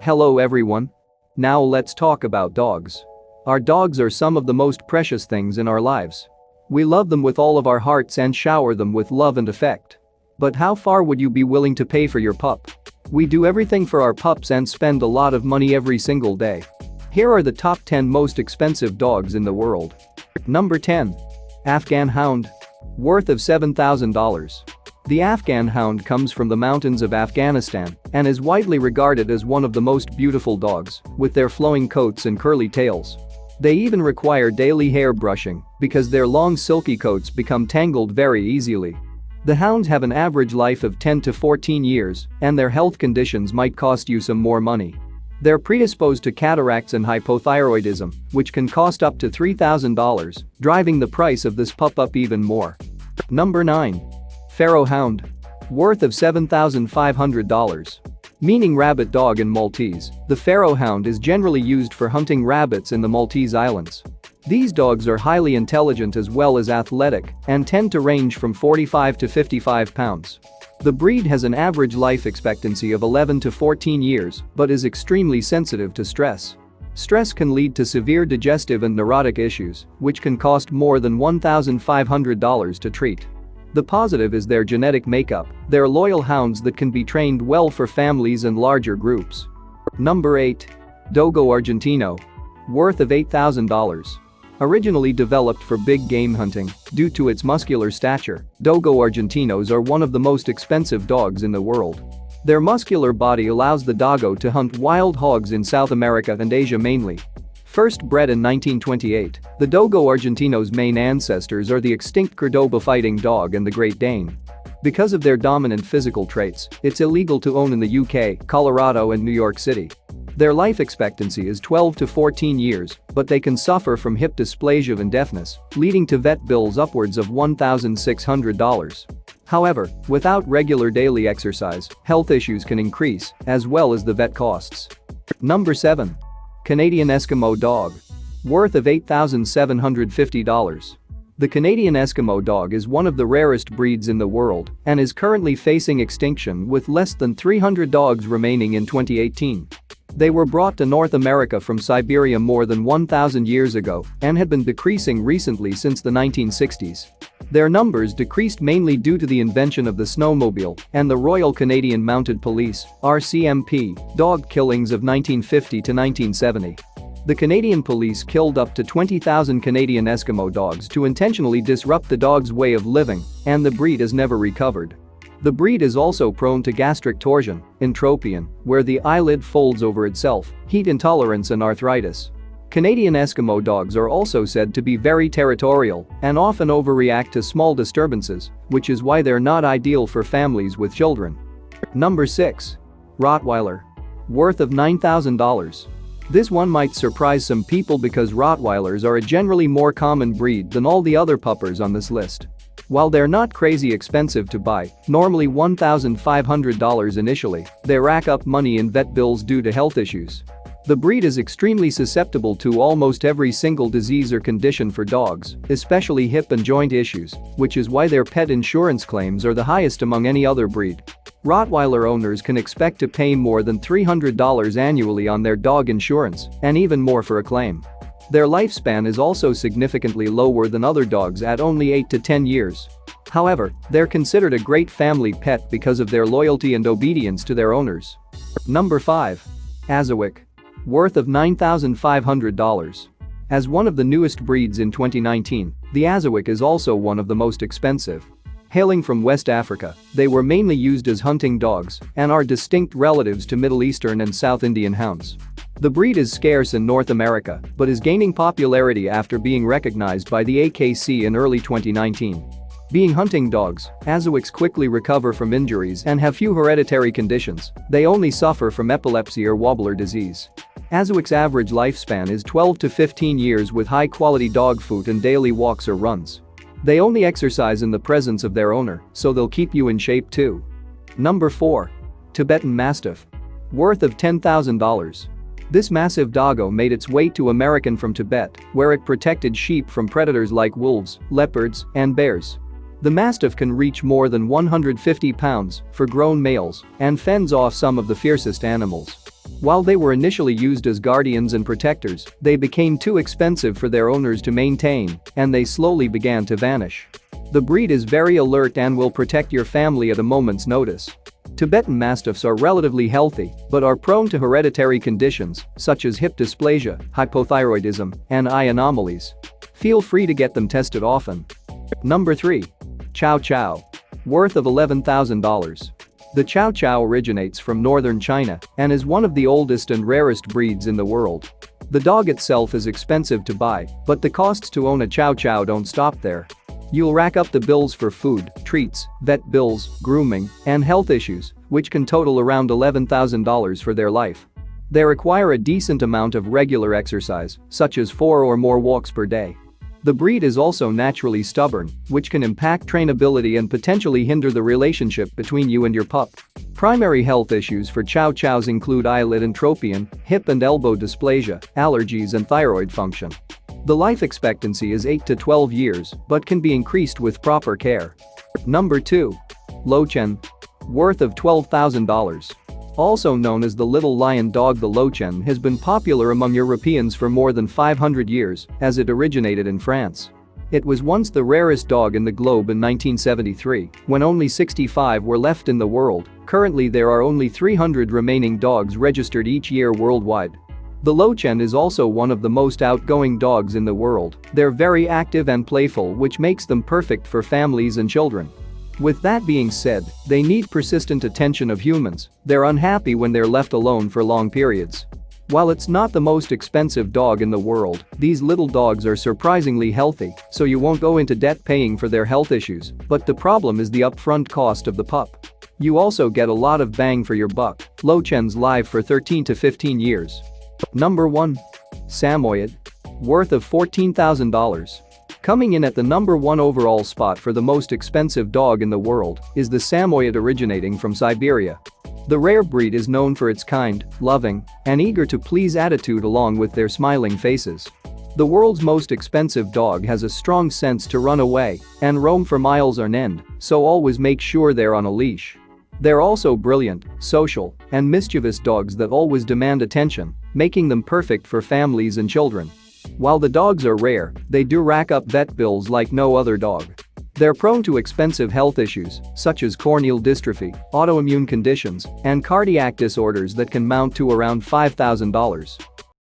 Hello everyone. Now let's talk about dogs. Our dogs are some of the most precious things in our lives. We love them with all of our hearts and shower them with love and affect. But how far would you be willing to pay for your pup? We do everything for our pups and spend a lot of money every single day. Here are the top 10 most expensive dogs in the world. Number 10. Afghan Hound. Worth of $7,000. The Afghan Hound comes from the mountains of Afghanistan and is widely regarded as one of the most beautiful dogs, with their flowing coats and curly tails. They even require daily hair brushing because their long silky coats become tangled very easily. The hounds have an average life of 10 to 14 years, and their health conditions might cost you some more money. They're predisposed to cataracts and hypothyroidism, which can cost up to $3,000, driving the price of this pup up even more. Number 9. Pharaoh Hound. Worth of $7,500. Meaning rabbit dog in Maltese, the Pharaoh Hound is generally used for hunting rabbits in the Maltese Islands. These dogs are highly intelligent as well as athletic and tend to range from 45 to 55 pounds. The breed has an average life expectancy of 11 to 14 years but is extremely sensitive to stress. Stress can lead to severe digestive and neurotic issues, which can cost more than $1,500 to treat. The positive is their genetic makeup. They're loyal hounds that can be trained well for families and larger groups. Number 8. Dogo Argentino. Worth of $8,000. Originally developed for big game hunting, due to its muscular stature, Dogo Argentinos are one of the most expensive dogs in the world. Their muscular body allows the doggo to hunt wild hogs in South America and Asia mainly. First bred in 1928, the Dogo Argentino's main ancestors are the extinct Cordoba fighting dog and the Great Dane. Because of their dominant physical traits, it's illegal to own in the UK, Colorado and New York City. Their life expectancy is 12 to 14 years, but they can suffer from hip dysplasia and deafness, leading to vet bills upwards of $1,600. However, without regular daily exercise, health issues can increase, as well as the vet costs. Number 7. Canadian Eskimo Dog. Worth of $8,750. The Canadian Eskimo Dog is one of the rarest breeds in the world and is currently facing extinction with less than 300 dogs remaining in 2018. They were brought to North America from Siberia more than 1,000 years ago and had been decreasing recently since the 1960s. Their numbers decreased mainly due to the invention of the snowmobile and the Royal Canadian Mounted Police (RCMP) dog killings of 1950 to 1970. The Canadian Police killed up to 20,000 Canadian Eskimo dogs to intentionally disrupt the dog's way of living, and the breed has never recovered. The breed is also prone to gastric torsion, entropion, where the eyelid folds over itself, heat intolerance and arthritis. Canadian Eskimo dogs are also said to be very territorial and often overreact to small disturbances, which is why they're not ideal for families with children. Number 6. Rottweiler. Worth of $9,000. This one might surprise some people because Rottweilers are a generally more common breed than all the other puppers on this list. While they're not crazy expensive to buy, normally $1,500 initially, they rack up money in vet bills due to health issues. The breed is extremely susceptible to almost every single disease or condition for dogs, especially hip and joint issues, which is why their pet insurance claims are the highest among any other breed. Rottweiler owners can expect to pay more than $300 annually on their dog insurance, and even more for a claim. Their lifespan is also significantly lower than other dogs at only 8 to 10 years. However, they're considered a great family pet because of their loyalty and obedience to their owners. Number 5. Azawic. Worth of $9,500. As one of the newest breeds in 2019, the Azawic is also one of the most expensive. Hailing from West Africa, they were mainly used as hunting dogs and are distinct relatives to Middle Eastern and South Indian hounds. The breed is scarce in North America but is gaining popularity after being recognized by the AKC in early 2019. Being hunting dogs, Azawics quickly recover from injuries and have few hereditary conditions. They only suffer from epilepsy or wobbler disease. Azawics' average lifespan is 12 to 15 years with high-quality dog food and daily walks or runs. They only exercise in the presence of their owner, so they'll keep you in shape too. Number 4. Tibetan Mastiff. Worth of $10,000. This massive doggo made its way to America from Tibet, where it protected sheep from predators like wolves, leopards, and bears. The Mastiff can reach more than 150 pounds for grown males and fends off some of the fiercest animals. While they were initially used as guardians and protectors, they became too expensive for their owners to maintain, and they slowly began to vanish. The breed is very alert and will protect your family at a moment's notice. Tibetan Mastiffs are relatively healthy, but are prone to hereditary conditions such as hip dysplasia, hypothyroidism, and eye anomalies. Feel free to get them tested often. Number 3. Chow Chow. Worth of $11,000. The Chow Chow originates from northern China and is one of the oldest and rarest breeds in the world. The dog itself is expensive to buy, but the costs to own a Chow Chow don't stop there. You'll rack up the bills for food, treats, vet bills, grooming, and health issues, which can total around $11,000 for their life. They require a decent amount of regular exercise, such as 4 or more walks per day. The breed is also naturally stubborn, which can impact trainability and potentially hinder the relationship between you and your pup. Primary health issues for Chow Chows include eyelid entropion, hip and elbow dysplasia, allergies, and thyroid function. The life expectancy is 8 to 12 years, but can be increased with proper care. Number 2. Lochen. Worth of $12,000. Also known as the little lion dog, the Lochen has been popular among Europeans for more than 500 years, as it originated in France. It was once the rarest dog in the globe in 1973, when only 65 were left in the world. Currently there are only 300 remaining dogs registered each year worldwide. The Lochen is also one of the most outgoing dogs in the world. They're very active and playful, which makes them perfect for families and children. With that being said, they need persistent attention of humans. They're unhappy when they're left alone for long periods. While it's not the most expensive dog in the world, these little dogs are surprisingly healthy, so you won't go into debt paying for their health issues, but the problem is the upfront cost of the pup. You also get a lot of bang for your buck. Lochens live for 13 to 15 years. Number 1. Samoyed. Worth of $14,000. Coming in at the number 1 overall spot for the most expensive dog in the world is the Samoyed, originating from Siberia. The rare breed is known for its kind, loving, and eager to please attitude along with their smiling faces. The world's most expensive dog has a strong sense to run away and roam for miles on end, so always make sure they're on a leash. They're also brilliant, social, and mischievous dogs that always demand attention, making them perfect for families and children. While the dogs are rare, they do rack up vet bills like no other dog. They're prone to expensive health issues, such as corneal dystrophy, autoimmune conditions, and cardiac disorders that can mount to around $5,000.